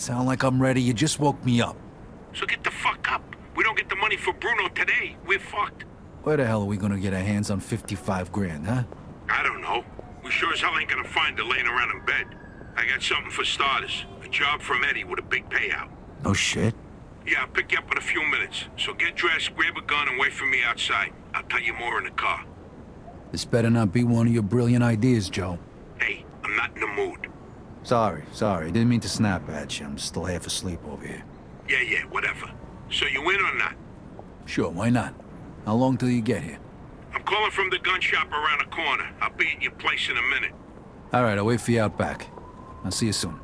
Sound like I'm ready? You just woke me up. So get the fuck up. We don't get the money for Bruno today, we're fucked. Where the hell are we gonna get our hands on 55 grand, huh? I don't know. We sure as hell ain't gonna find her laying around in bed. I got something for starters. A job from Eddie with a big payout. No shit. Yeah, I'll pick you up in a few minutes. So get dressed, grab a gun, and wait for me outside. I'll tell you more in the car. This better not be one of your brilliant ideas, Joe. Hey, I'm not in the mood. Sorry. Didn't mean to snap at you. I'm still half asleep over here. Yeah, whatever. So you in or not? Sure, why not? How long till you get here? I'm calling from the gun shop around the corner. I'll be at your place in a minute. All right, I'll wait for you out back. I'll see you soon.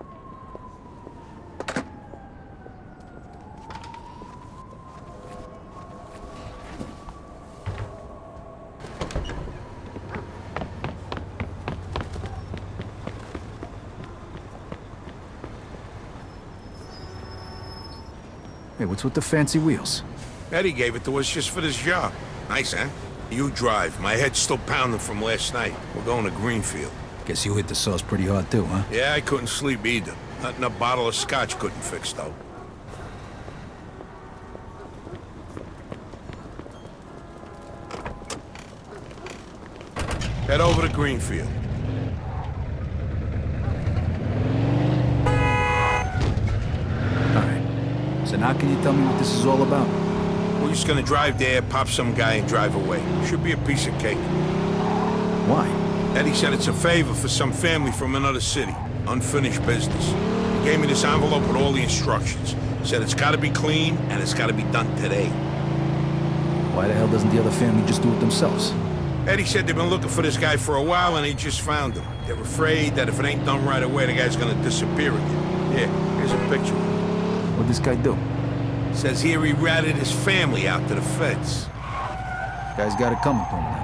Hey, what's with the fancy wheels? Eddie gave it to us just for this job. Nice, huh? You drive. My head's still pounding from last night. We're going to Greenfield. Guess you hit the sauce pretty hard too, huh? Yeah, I couldn't sleep either. Nothing a bottle of scotch couldn't fix, though. Head over to Greenfield. All right. So now can you tell me what this is all about? We're just gonna drive there, pop some guy, and drive away. Should be a piece of cake. Why? Eddie said it's a favor for some family from another city. Unfinished business. He gave me this envelope with all the instructions. Said it's gotta be clean, and it's gotta be done today. Why the hell doesn't the other family just do it themselves? Eddie said they've been looking for this guy for a while, and they just found him. They're afraid that if it ain't done right away, the guy's gonna disappear again. Here, here's a picture. What'd this guy do? Says here he ratted his family out to the feds. Guy's got it coming to him now.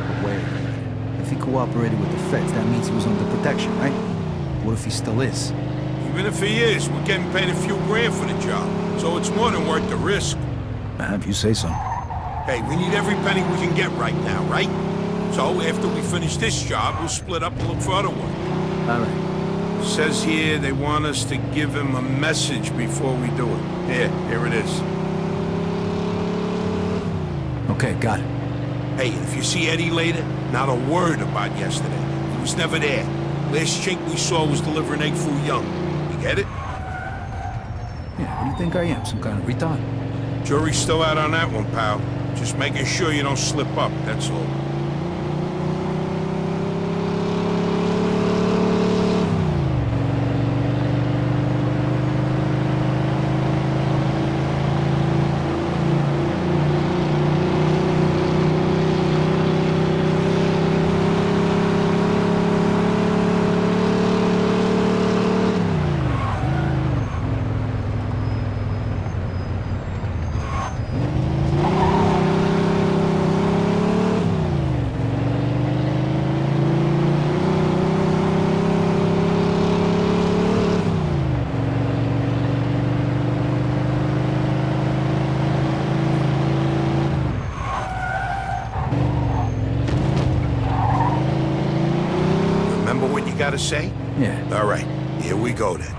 But wait a minute. If he cooperated with the feds, that means he was under protection, right? What if he still is? Even if he is, we're getting paid a few grand for the job. So it's more than worth the risk. If you say so. Hey, we need every penny we can get right now, right? So after we finish this job, we'll split up and look for other work. All right. Says here they want us to give him a message before we do it. Here it is. Okay, got it. Hey, if you see Eddie later, not a word about yesterday. He was never there. Last chink we saw was delivering egg foo young. You get it? Yeah, what do you think I am? Some kind of retard? Jury's still out on that one, pal. Just making sure you don't slip up, that's all. Gotta say? Yeah. All right, here we go then.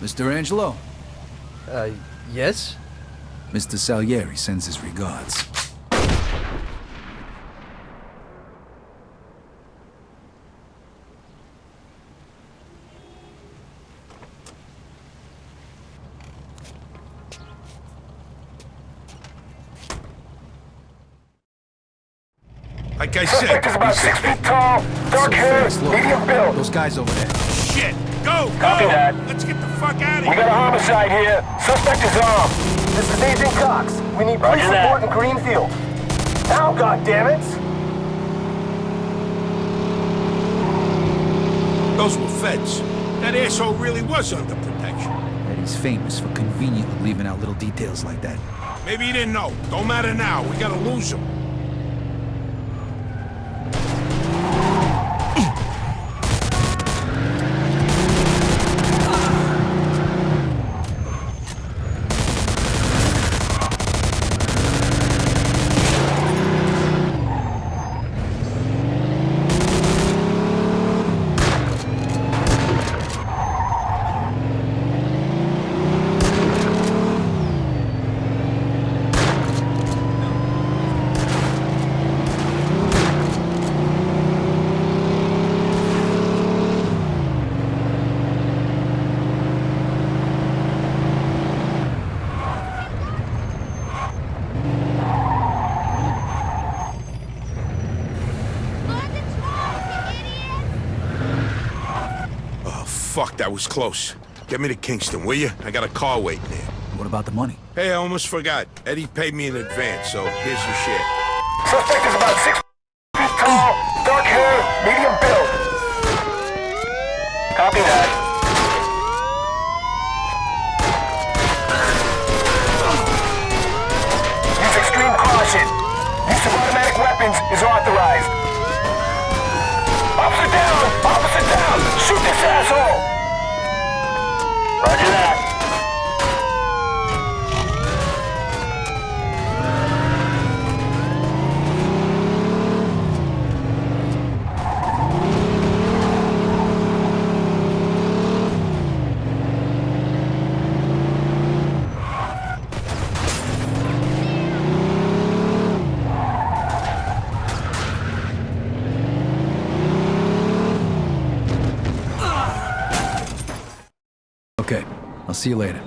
Mr. Angelo? Yes? Mr. Salieri sends his regards. Like I said, Suspect is about 6 feet tall, dark hair, medium build. Those guys over there. Shit! Go! Copy that. Let's get the fuck out of We here! got a homicide here. Suspect is armed. This is Agent Cox. We need police support in Greenfield. Now, goddammit! Those were feds. That asshole really was under protection. Eddie's famous for conveniently leaving out little details like that. Maybe he didn't know. Don't matter now. We gotta lose him. Fuck, that was close. Get me to Kingston, will you? I got a car waiting there. What about the money? Hey, I almost forgot. Eddie paid me in advance, so here's your share. Suspect is about 6 feet tall, dark hair, medium build. Copy that. Use extreme caution. Use of automatic weapons is authorized. Officer down! Officer down! Shoot this asshole! Roger that. Okay, I'll see you later.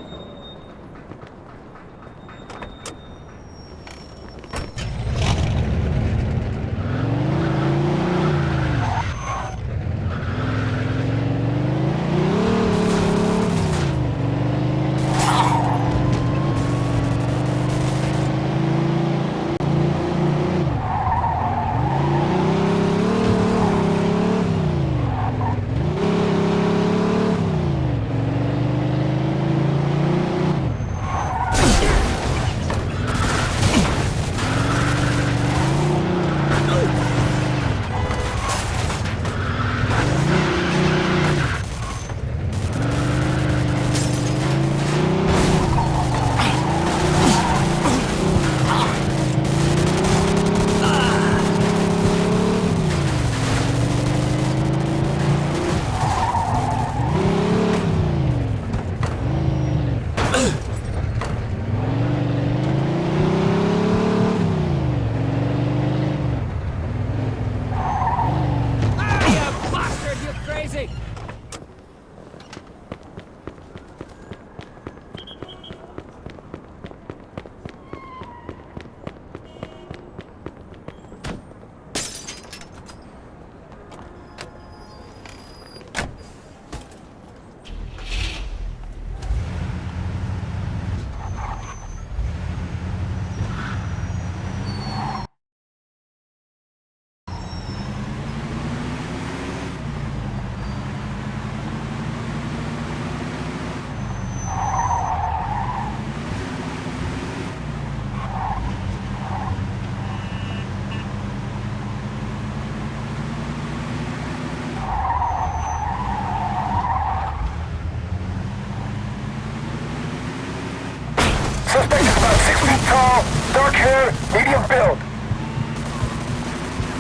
Suspect is about 6 feet tall, dark hair, medium build.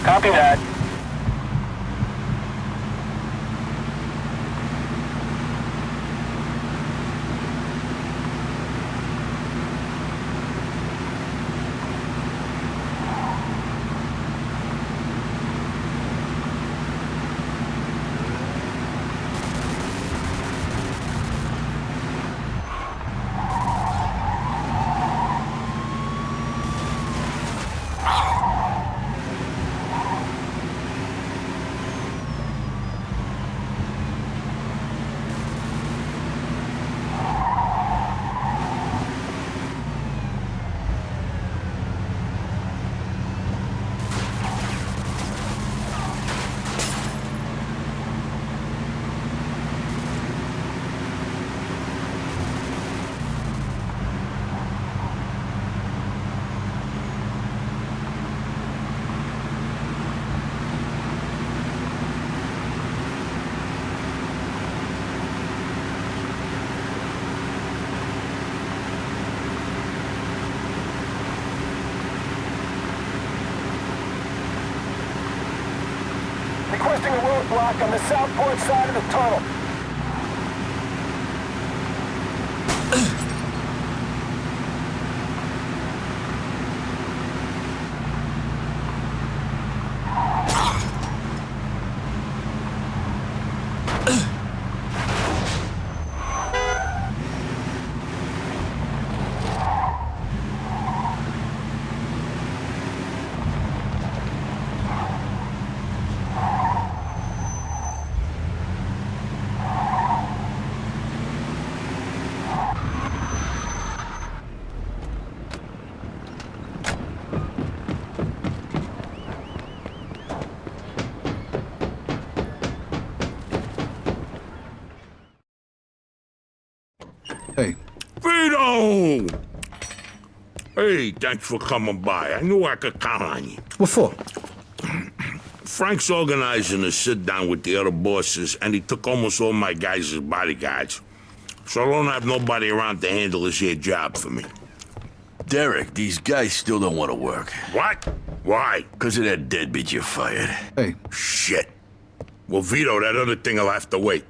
Copy that. Requesting a roadblock on the southport side of the tunnel. Hey, Vito! Hey, thanks for coming by. I knew I could count on you. what for? Frank's organizing a sit-down with the other bosses, and he took almost all my guys as bodyguards. So I don't have nobody around to handle this here job for me. Derek, these guys still don't want to work. What? Why? Because of that deadbeat you fired. Hey, Shit. Well, Vito, that other thing will have to wait.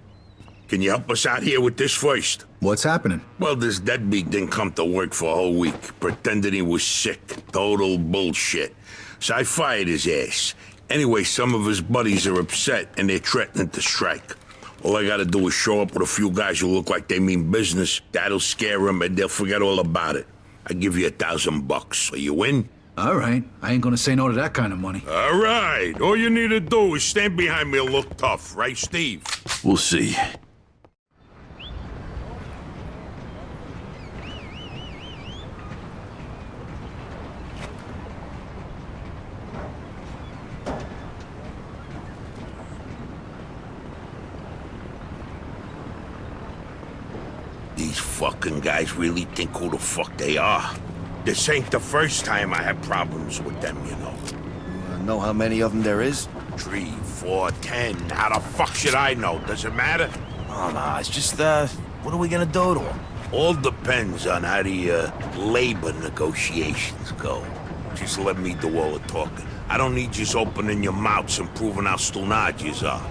Can you help us out here with this first? what's happening? Well, this deadbeat didn't come to work for a whole week, pretending he was sick. Total bullshit. So I fired his ass. Anyway, some of his buddies are upset, and they're threatening to strike. All I gotta do is show up with a few guys who look like they mean business. That'll scare them, and they'll forget all about it. I give you $1,000. Are you in? All right, I ain't gonna say no to that kind of money. All right. All you need to do is stand behind me and look tough, right, Steve? We'll see. These fucking guys really think who the fuck they are. This ain't the first time I had problems with them, you know. Know how many of them there is? 3, 4, 10. How the fuck should I know? Does it matter? Oh, no, it's just, what are we gonna do to them? All depends on how the labor negotiations go. Just let me do all the talking. I don't need you opening your mouths and proving how stonard yous are.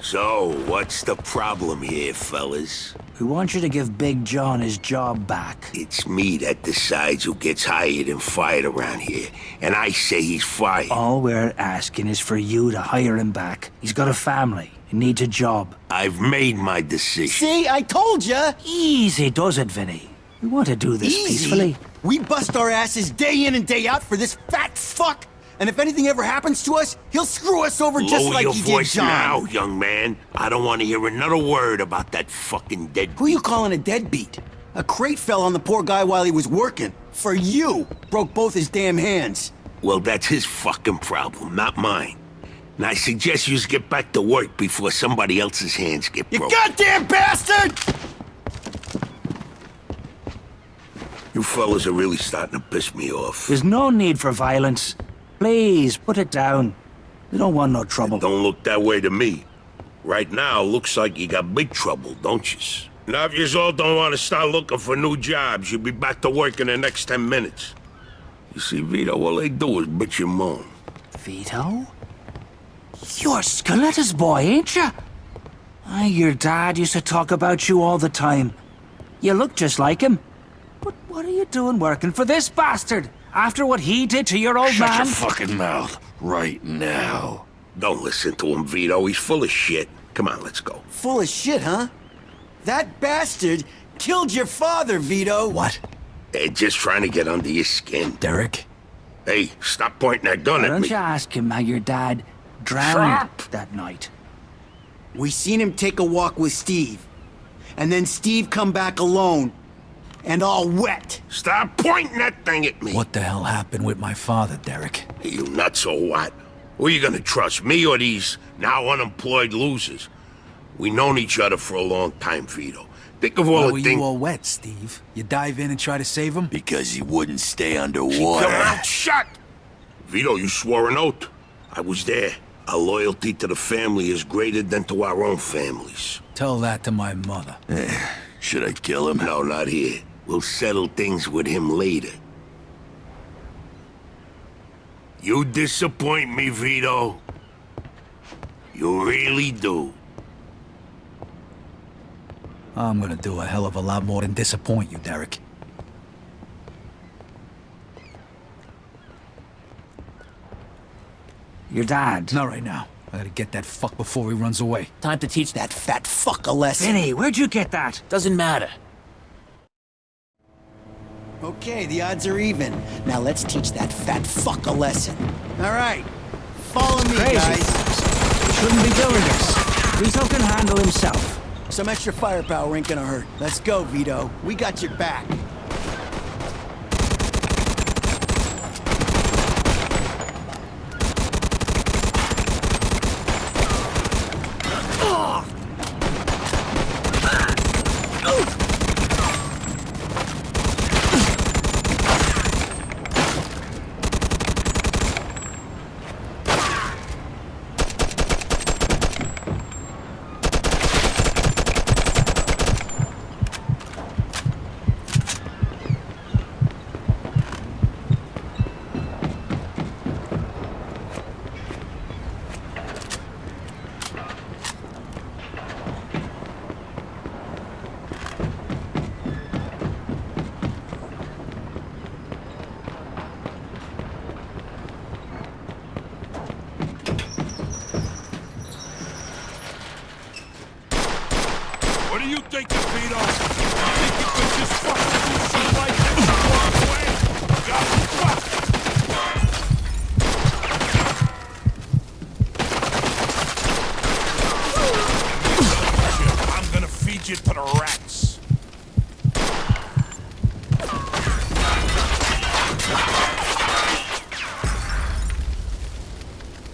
So, what's the problem here, fellas? We want you to give Big John his job back. It's me that decides who gets hired and fired around here, and I say he's fired. All we're asking is for you to hire him back. He's got a family. He needs a job. I've made my decision. See, I told ya! Easy does it, Vinny. We want to do this peacefully. We bust our asses day in and day out for this fat fuck! And if anything ever happens to us, he'll screw us over just Lower like your he did voice John. now, young man. I don't want to hear another word about that fucking dead. Who you calling a deadbeat? A crate fell on the poor guy while he was working. For you! Broke both his damn hands. Well, that's his fucking problem, not mine. And I suggest you get back to work before somebody else's hands get You broken. goddamn bastard! You fellas are really starting to piss me off. There's no need for violence. Please, put it down. We don't want no trouble. Don't look that way to me. Right now, looks like you got big trouble, don't you? Now, if you all don't want to start looking for new jobs, you'll be back to work in the next 10 minutes. You see, Vito, all they do is bitch and moan. Vito? You're Scoletta's boy, ain't you? Your dad used to talk about you all the time. You look just like him. But what are you doing working for this bastard? After what he did to your old Shut man? your fucking mouth right now. Don't listen to him, Vito. He's full of shit. Come on, let's go. Full of shit, huh? That bastard killed your father, Vito. What? They're just trying to get under your skin. Derek? Hey, stop pointing that gun Why at don't me. you ask him how your dad drowned that night? We seen him take a walk with Steve. And then Steve come back alone. And all wet. Stop pointing that thing at me. What the hell happened with my father, Derek? You nuts or what? Who are you gonna trust, me or these now unemployed losers? We known each other for a long time, Vito. Think of all Why the were things. you all wet, Steve? You dive in and try to save him? Because he wouldn't stay Keep underwater. your mouth shut! Vito, you swore an oath. I was there. Our loyalty to the family is greater than to our own families. Tell that to my mother. Should I kill him? No, not here. We'll settle things with him later. You disappoint me, Vito. You really do. I'm gonna do a hell of a lot more than disappoint you, Derek. Your dad. Not right now. I gotta get that fuck before he runs away. Time to teach that fat fuck a lesson. Vinny, where'd you get that? Doesn't matter. Okay, the odds are even. Now let's teach that fat fuck a lesson. All right, follow me, Crazy. guys. Shouldn't be doing this. Vito can handle himself. Some extra firepower ain't gonna hurt. Let's go, Vito. We got your back. What do you think, Vito? Think you could just fucking do something like this and walk away? Got fucked! I'm gonna feed you to the rats.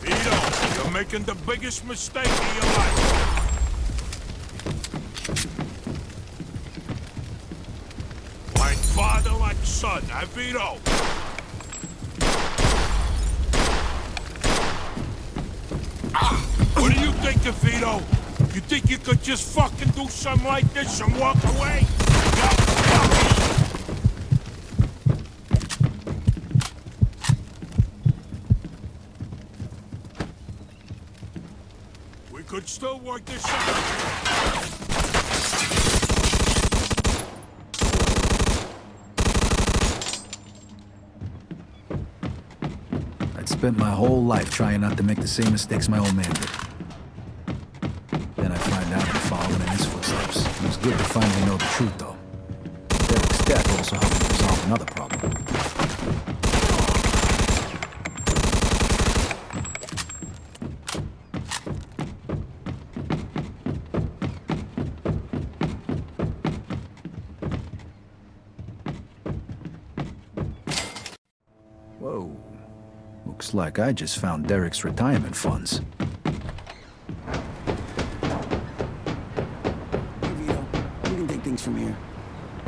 Vito, you're making the biggest mistake of your life. Like father, like son, huh, Vito? What do you think, Vito? You think you could just fucking do something like this and walk away? We could still work this out. I'd spent my whole life trying not to make the same mistakes my old man did. Then I find out I'm following in his footsteps. It was good to finally know the truth, though. Derek's death also helped me resolve another problem. Whoa. Looks like I just found Derek's retirement funds. Hey, Vito, we can take things from here.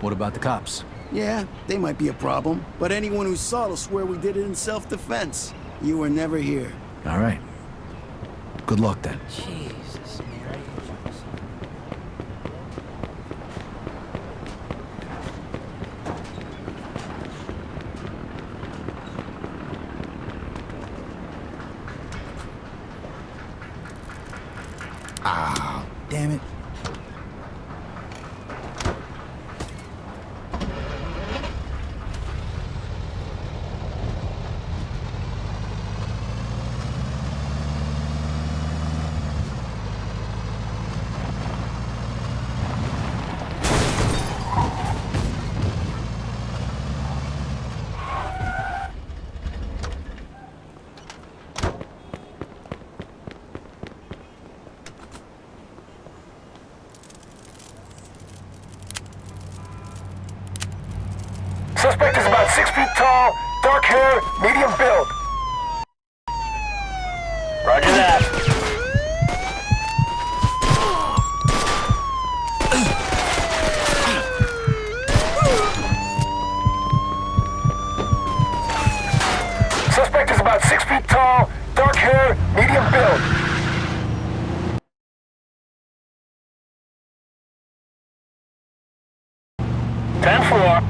What about the cops? Yeah, they might be a problem, but anyone who saw it will swear we did it in self-defense. You were never here. All right. Good luck, then. Jesus, man. Ah, damn it. Suspect is about 6 feet tall, dark hair, medium build. Roger that. Suspect is about 6 feet tall, dark hair, medium build. Ten four.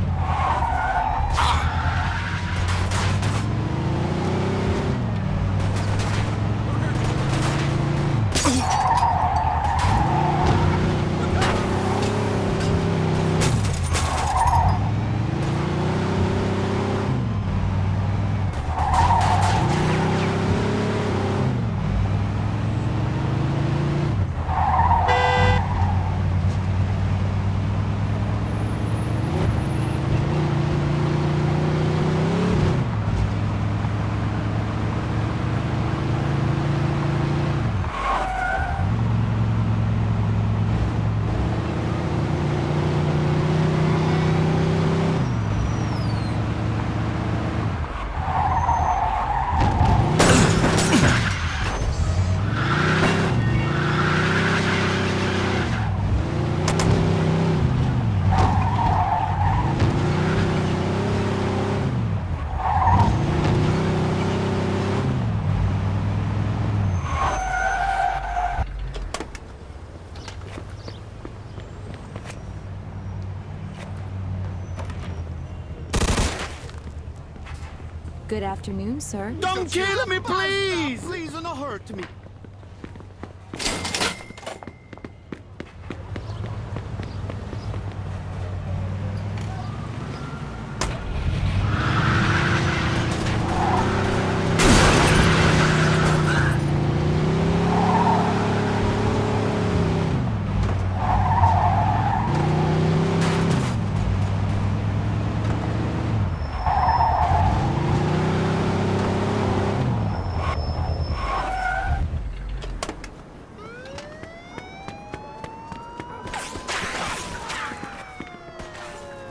Good afternoon, sir. Don't kill me, please! Please, don't hurt me.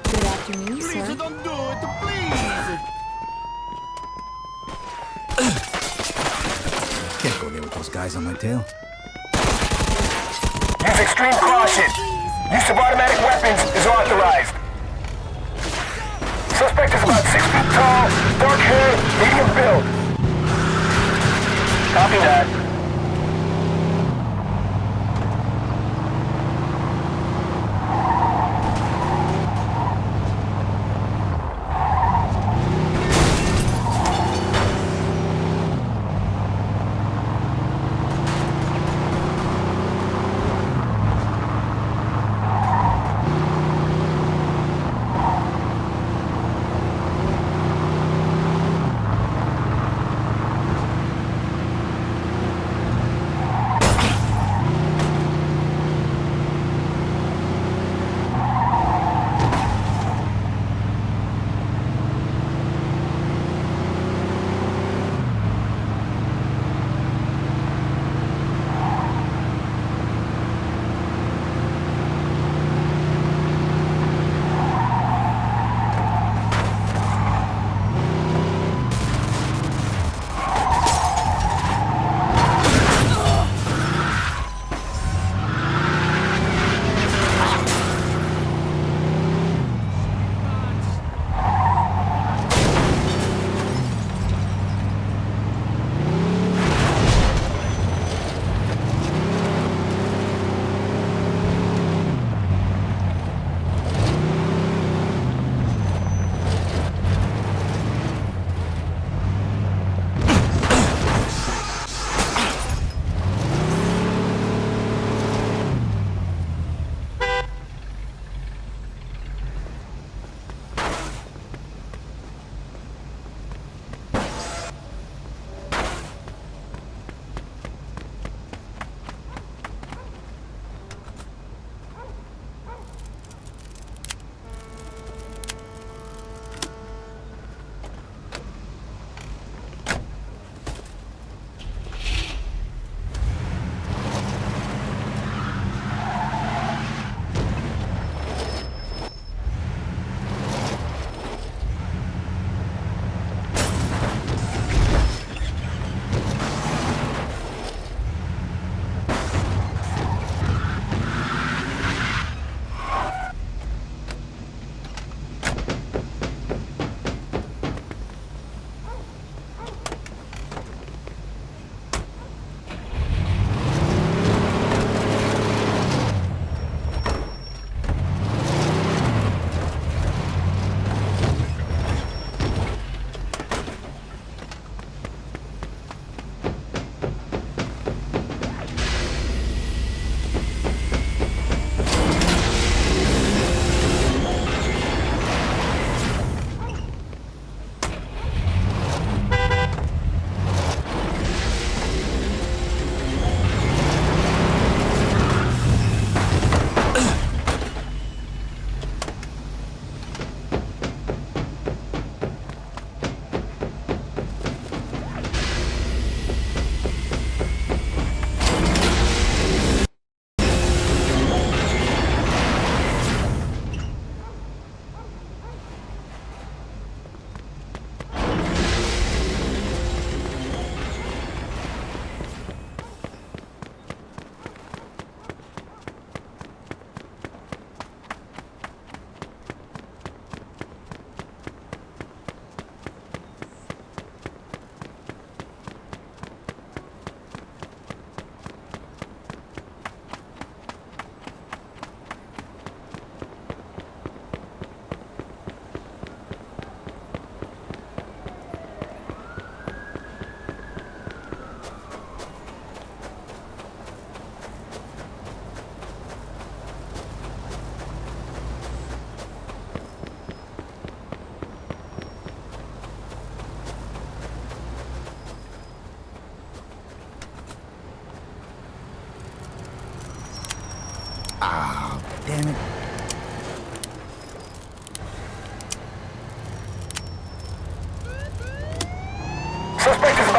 Good afternoon, sir. Don't do it, please! Can't go there with those guys on my tail. Use extreme caution. Use of automatic weapons is authorized. Suspect is about 6 feet tall, dark hair, medium build. Copy that.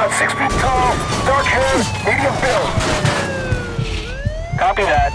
About 6 feet tall, dark hair, medium build. Copy that.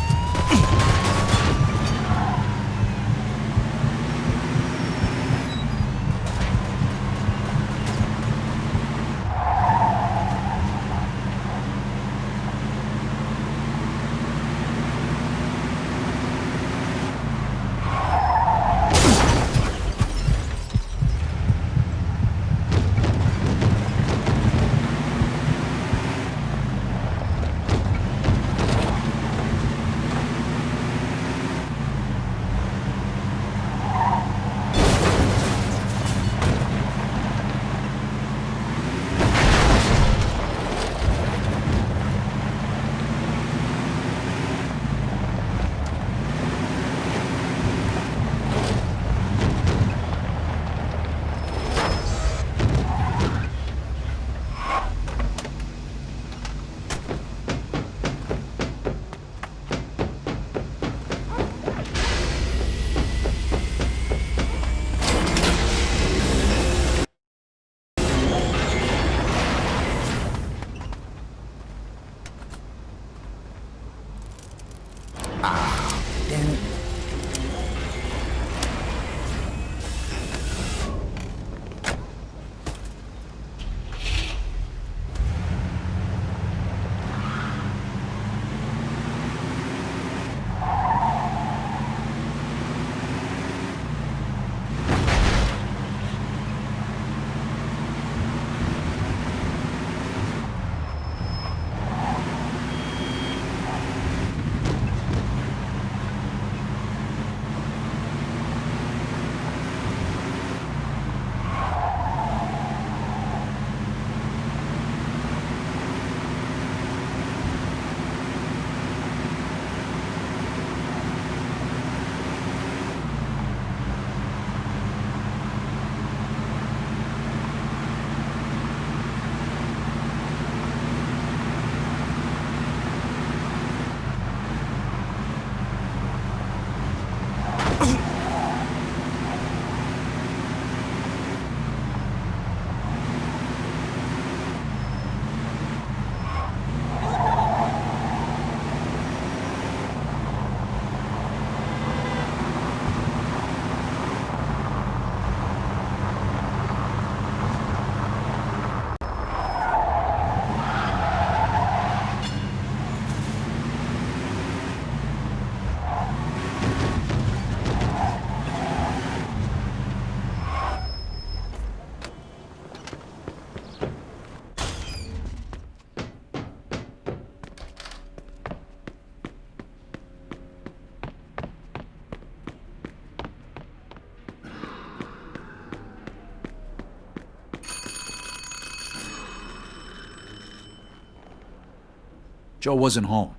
Joe wasn't home.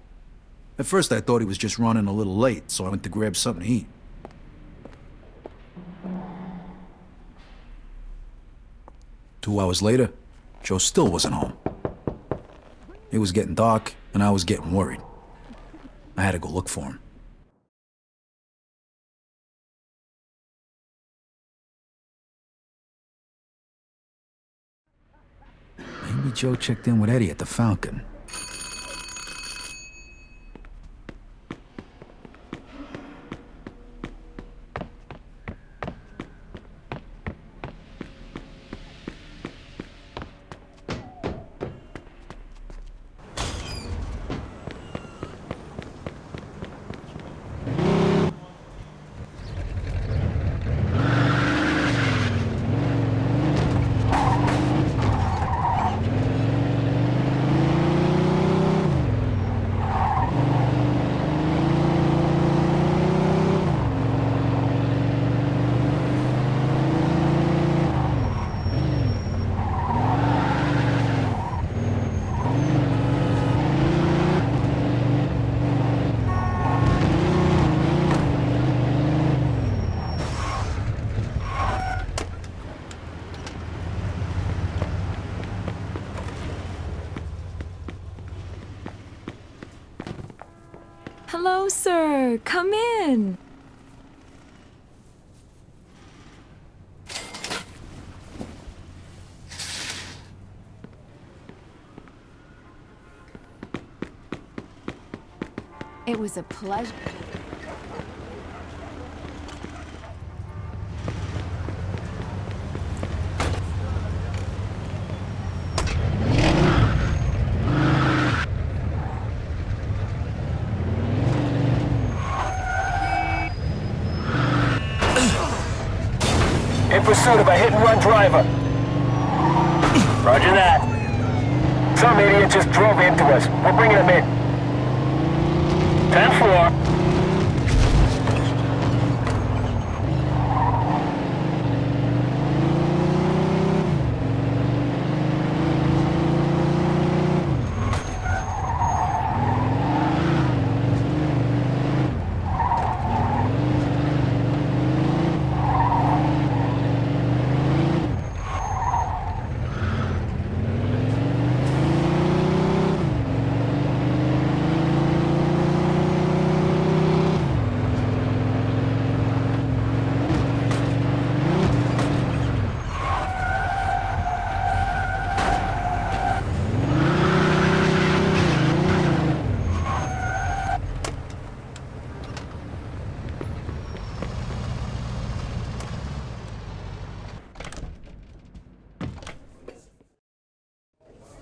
At first I thought he was just running a little late, so I went to grab something to eat. Two hours later, Joe still wasn't home. It was getting dark, and I was getting worried. I had to go look for him. Maybe Joe checked in with Eddie at the Falcon. Hello, sir. Come in. It was a pleasure. In pursuit of a hit-and-run driver. Roger that. Some idiot just drove into us. We're bringing him in. 10-4.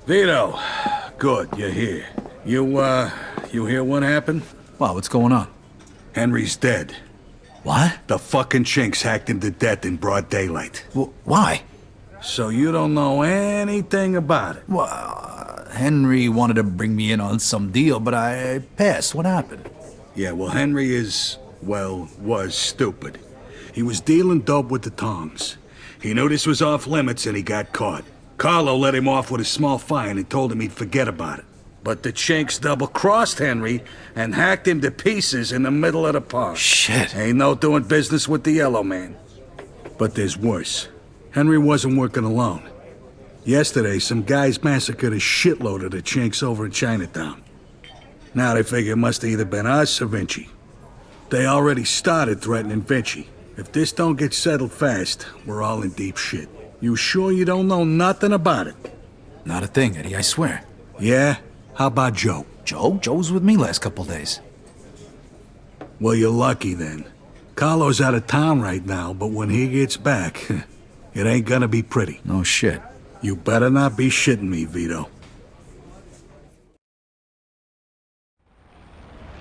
Vito, good, you're here. You hear what happened? Wow, what's going on? Henry's dead. What? The fucking chinks hacked him to death in broad daylight. Why? So you don't know anything about it? Well, Henry wanted to bring me in on some deal, but I passed. What happened? Yeah, well, Henry was stupid. He was dealing dope with the tongs. He knew this was off limits and he got caught. Carlo let him off with a small fine and told him he'd forget about it. But the chinks double-crossed Henry and hacked him to pieces in the middle of the park. Shit. Ain't no doing business with the Yellow Man. But there's worse. Henry wasn't working alone. Yesterday, some guys massacred a shitload of the chinks over in Chinatown. Now they figure it must have either been us or Vinci. They already started threatening Vinci. If this don't get settled fast, we're all in deep shit. You sure you don't know nothing about it? Not a thing, Eddie, I swear. Yeah? How about Joe? Joe? Joe was with me last couple days. Well, you're lucky then. Carlo's out of town right now, but when he gets back, it ain't gonna be pretty. No shit. You better not be shitting me, Vito.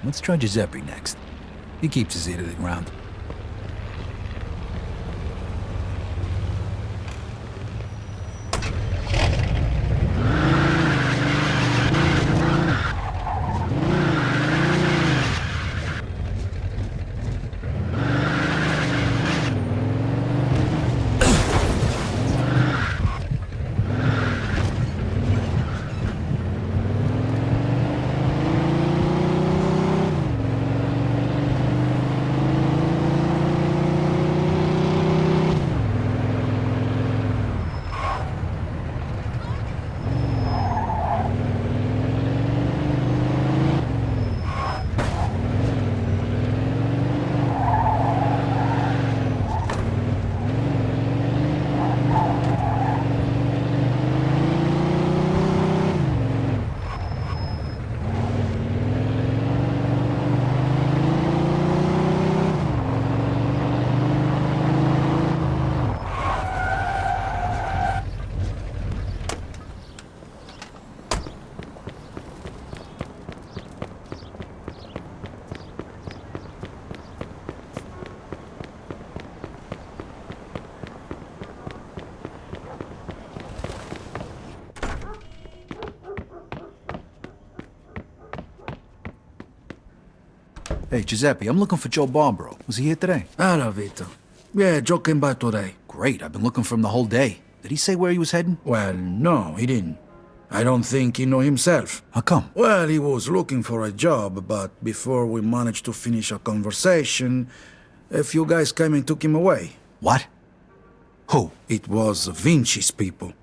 Let's try Giuseppe next. He keeps his ear to the ground. Hey, Giuseppe, I'm looking for Joe Barbaro. Was he here today? Hello, Vito. Yeah, Joe came by today. Great, I've been looking for him the whole day. Did he say where he was heading? Well, no, he didn't. I don't think he knew himself. How come? Well, he was looking for a job, but before we managed to finish a conversation, a few guys came and took him away. What? Who? It was Vinci's people.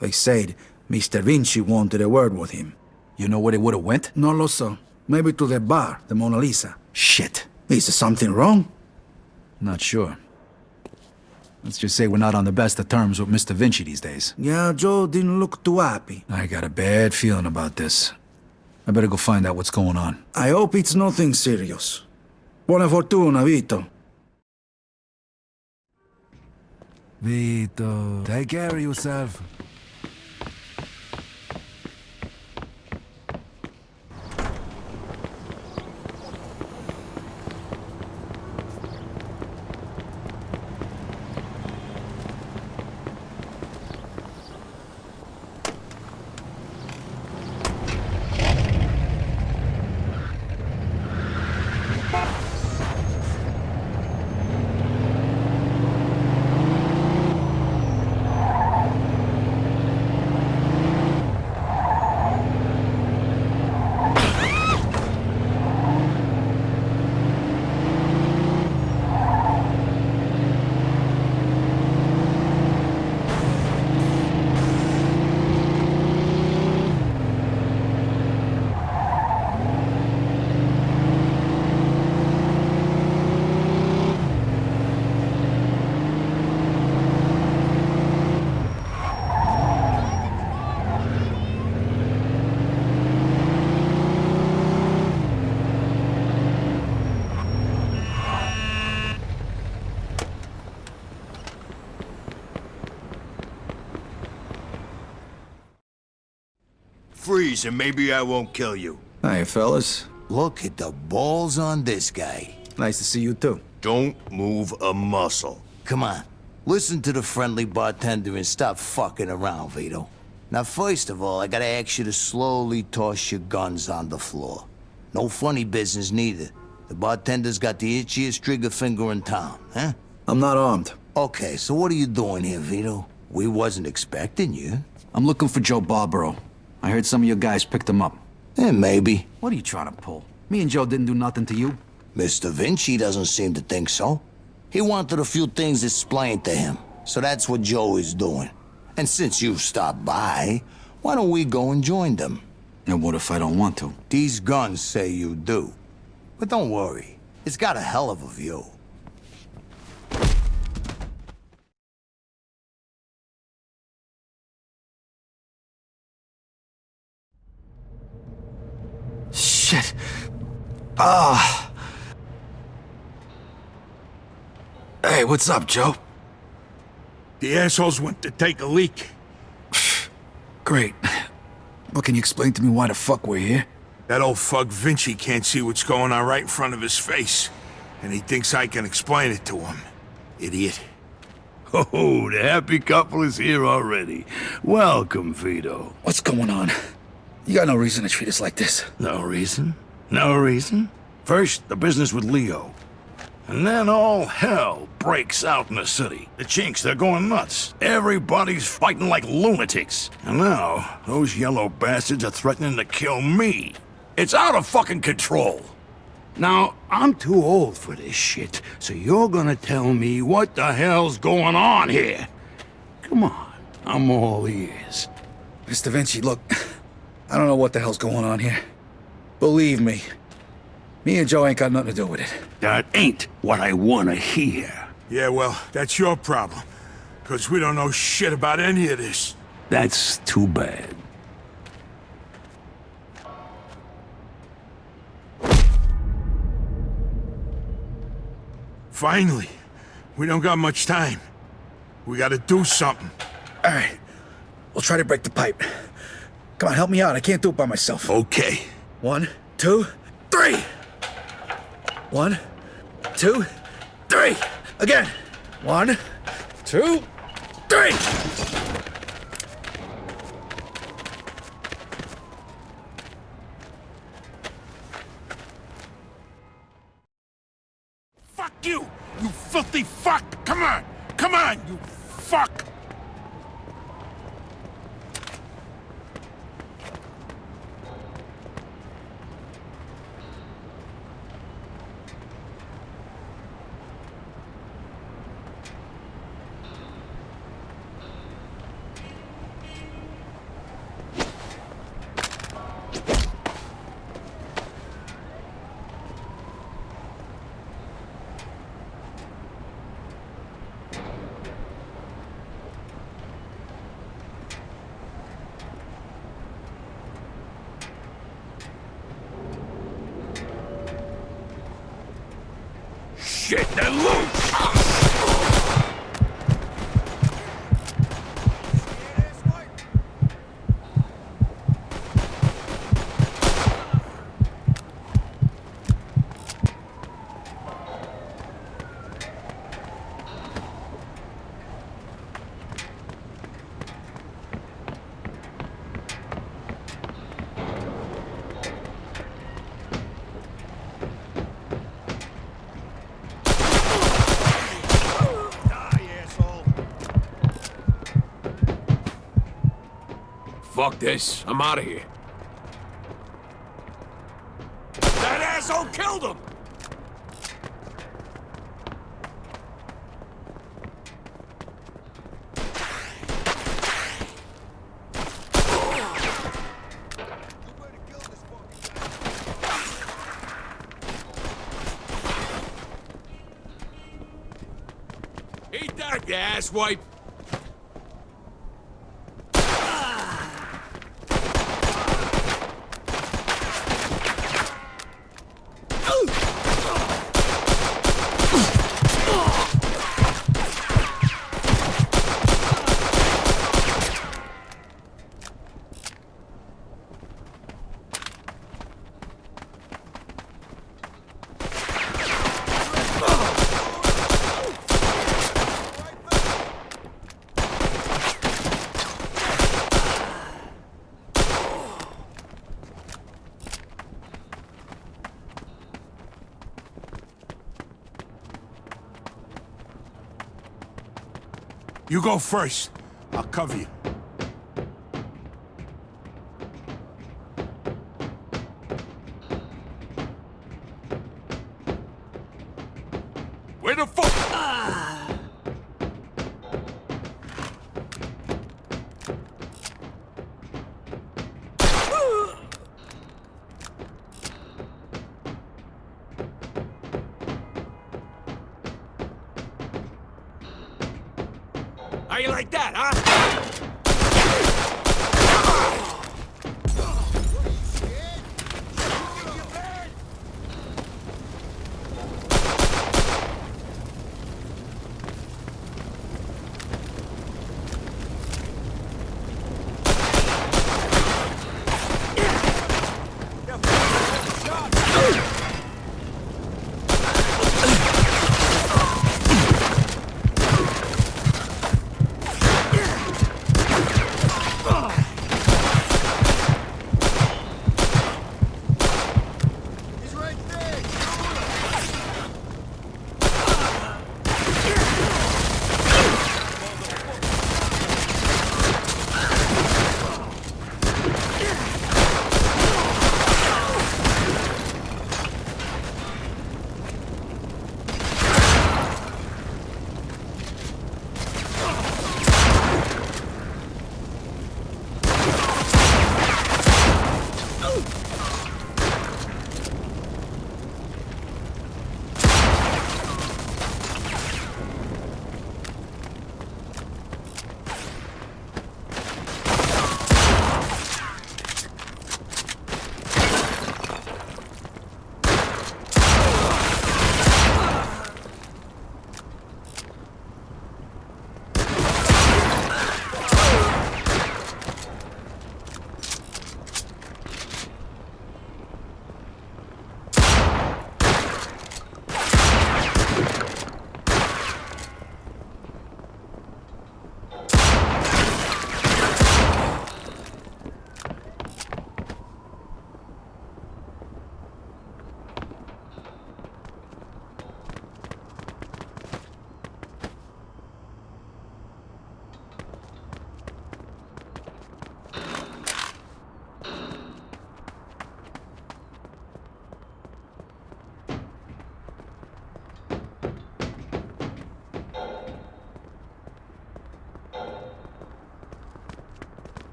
They said Mr. Vinci wanted a word with him. You know where they would have went? No lo so. Maybe to the bar, the Mona Lisa. Shit. Is something wrong? Not sure. Let's just say we're not on the best of terms with Mr. Vinci these days. Yeah, Joe didn't look too happy. I got a bad feeling about this. I better go find out what's going on. I hope it's nothing serious. Buona fortuna, Vito. Vito, take care of yourself. Freeze, and maybe I won't kill you. Hi, fellas. Look at the balls on this guy. Nice to see you too. Don't move a muscle. Come on, listen to the friendly bartender and stop fucking around, Vito. Now, first of all, I gotta ask you to slowly toss your guns on the floor. No funny business, neither. The bartender's got the itchiest trigger finger in town, huh? I'm not armed. Okay, so what are you doing here, Vito? We wasn't expecting you. I'm looking for Joe Barbaro. I heard some of your guys picked him up. Maybe. What are you trying to pull? Me and Joe didn't do nothing to you. Mr. Vinci doesn't seem to think so. He wanted a few things explained to him, so that's what Joe is doing. And since you've stopped by, why don't we go and join them? And what if I don't want to? These guns say you do. But don't worry, it's got a hell of a view. Shit. Ah. Hey, what's up, Joe? The assholes went to take a leak. Great. But can you explain to me why the fuck we're here? That old fuck Vinci can't see what's going on right in front of his face. And he thinks I can explain it to him. Idiot. Oh, the happy couple is here already. Welcome, Vito. What's going on? You got no reason to treat us like this. No reason? No reason? First, the business with Leo. And then all hell breaks out in the city. The chinks, they're going nuts. Everybody's fighting like lunatics. And now, those yellow bastards are threatening to kill me. It's out of fucking control. Now, I'm too old for this shit, so you're gonna tell me what the hell's going on here. Come on, I'm all ears. Mr. Vinci, look, I don't know what the hell's going on here. Believe me, me and Joe ain't got nothing to do with it. That ain't what I wanna hear. Yeah, well, that's your problem. Because we don't know shit about any of this. That's too bad. Finally. We don't got much time. We gotta do something. All right, we'll try to break the pipe. Come on, help me out. I can't do it by myself. Okay. 1, 2, 3. 1, 2, 3. Again. 1, 2, 3. Fuck you! You filthy fuck! Come on! Come on, you fuck! shit, they're loose! Fuck this. I'm out of here. That asshole killed him! Eat that, you asswipe! You go first. I'll cover you. Where the fuck? How you like that, huh?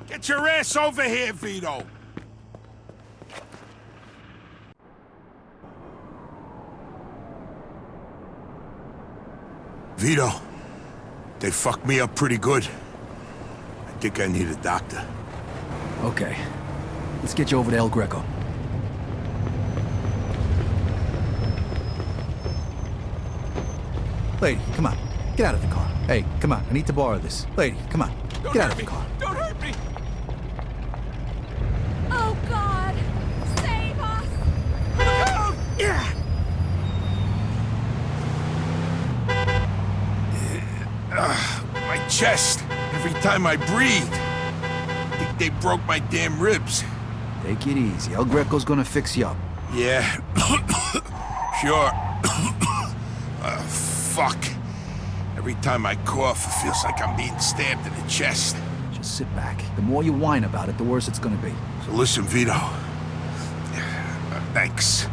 Get your ass over here, Vito! Vito, they fucked me up pretty good. I think I need a doctor. Okay. Let's get you over to El Greco. Lady, come on. Get out of the car. Hey, come on. I need to borrow this. Lady, come on. Get out of the car. Don't hurt me! Oh, God! Save us! Look out! Yeah! My chest. Every time I breathe. I think they broke my damn ribs. Take it easy. El Greco's gonna fix you up. Yeah. Sure. Fuck. Every time I cough, it feels like I'm being stabbed in the chest. Just sit back. The more you whine about it, the worse it's gonna be. So listen, Vito. Thanks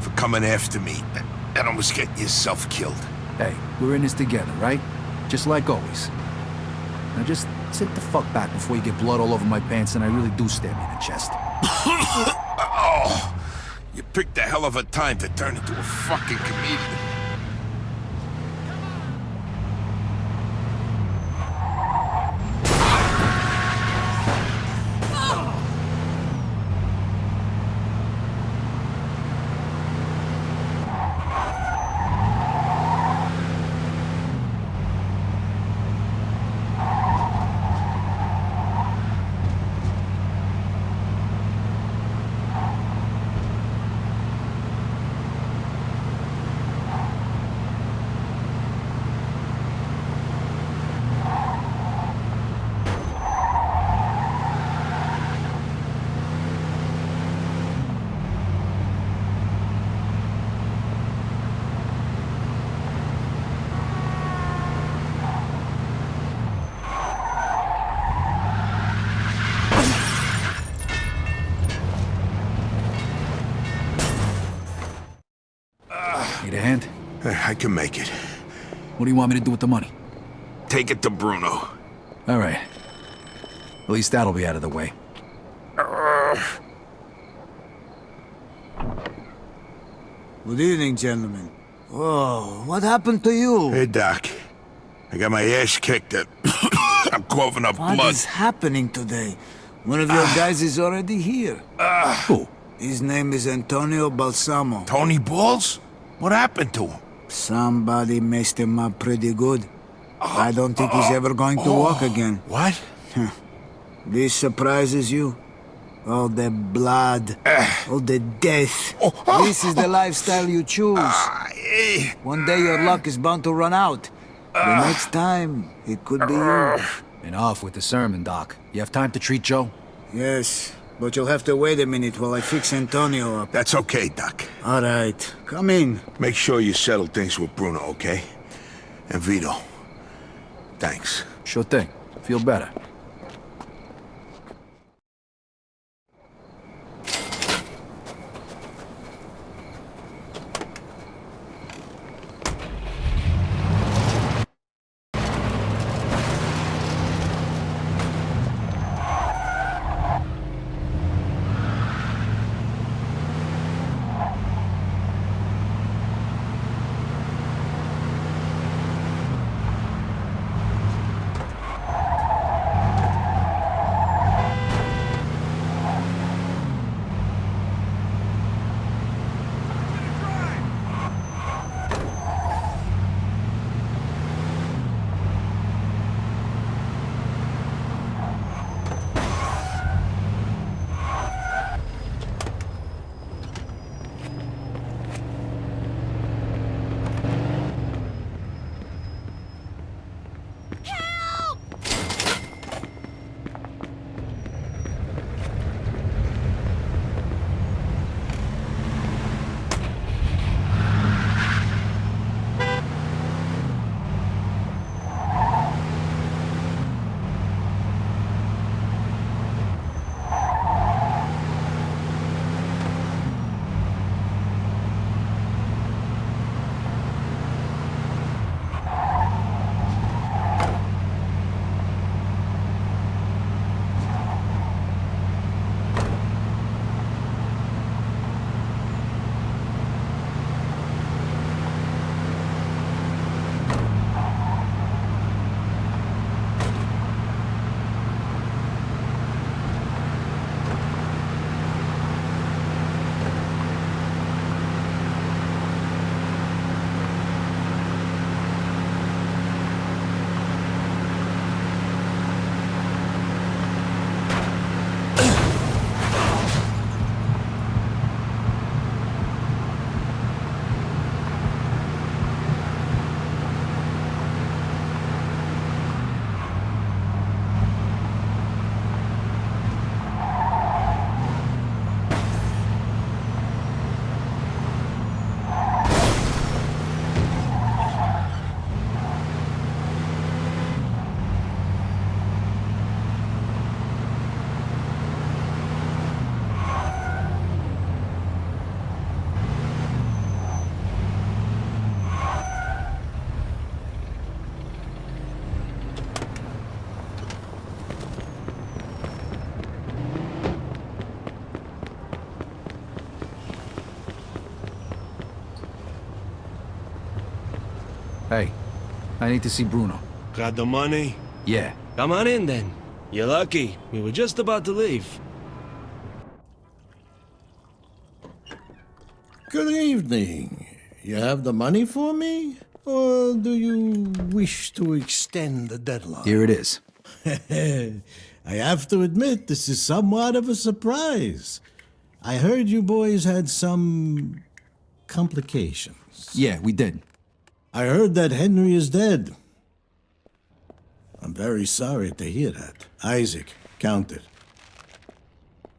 for coming after me and almost getting yourself killed. Hey, we're in this together, right? Just like always. Now just sit the fuck back before you get blood all over my pants and I really do stab you in the chest. Oh, you picked a hell of a time to turn into a fucking comedian. Need a hand? I can make it. What do you want me to do with the money? Take it to Bruno. All right. At least that'll be out of the way. Good evening, gentlemen. Whoa, what happened to you? Hey, Doc. I got my ass kicked. I'm coughing up blood. What is happening today? One of your guys is already here. Who? His name is Antonio Balsamo. Tony Balls? What happened to him? Somebody messed him up pretty good. I don't think he's ever going to walk again. What? This surprises you? All the blood, all the death. This is the lifestyle you choose. One day your luck is bound to run out. The next time, it could be you. Enough with the sermon, Doc. You have time to treat Joe? Yes, but you'll have to wait a minute while I fix Antonio up. That's okay, Doc. All right, come in. Make sure you settle things with Bruno, okay? And Vito. Thanks. Sure thing. Feel better. Hey, I need to see Bruno. Got the money? Yeah. Come on in then. You're lucky. We were just about to leave. Good evening. You have the money for me? Or do you wish to extend the deadline? Here it is. I have to admit, this is somewhat of a surprise. I heard you boys had some complications. Yeah, we did. I heard that Henry is dead. I'm very sorry to hear that. Isaac, count it.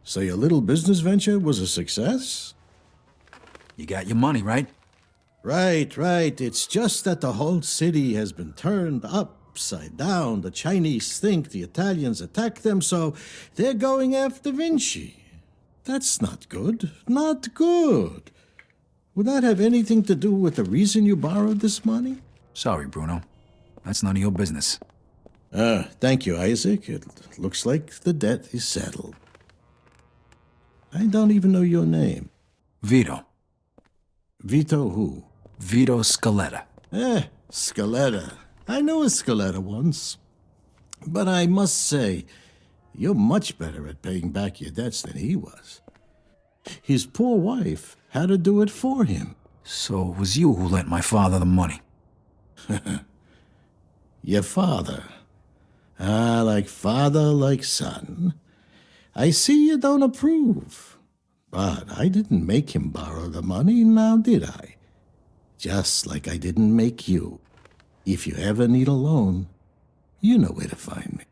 So your little business venture was a success? You got your money, right? Right. It's just that the whole city has been turned upside down. The Chinese think the Italians attacked them, so they're going after Vinci. That's not good. Not good. Would that have anything to do with the reason you borrowed this money? Sorry, Bruno. That's none of your business. Thank you, Isaac. It looks like the debt is settled. I don't even know your name. Vito. Vito who? Vito Scaletta. Scaletta. I knew a Scaletta once. But I must say, you're much better at paying back your debts than he was. His poor wife had to do it for him. So it was you who lent my father the money. Your father. Like father, like son. I see you don't approve. But I didn't make him borrow the money, now did I? Just like I didn't make you. If you ever need a loan, you know where to find me.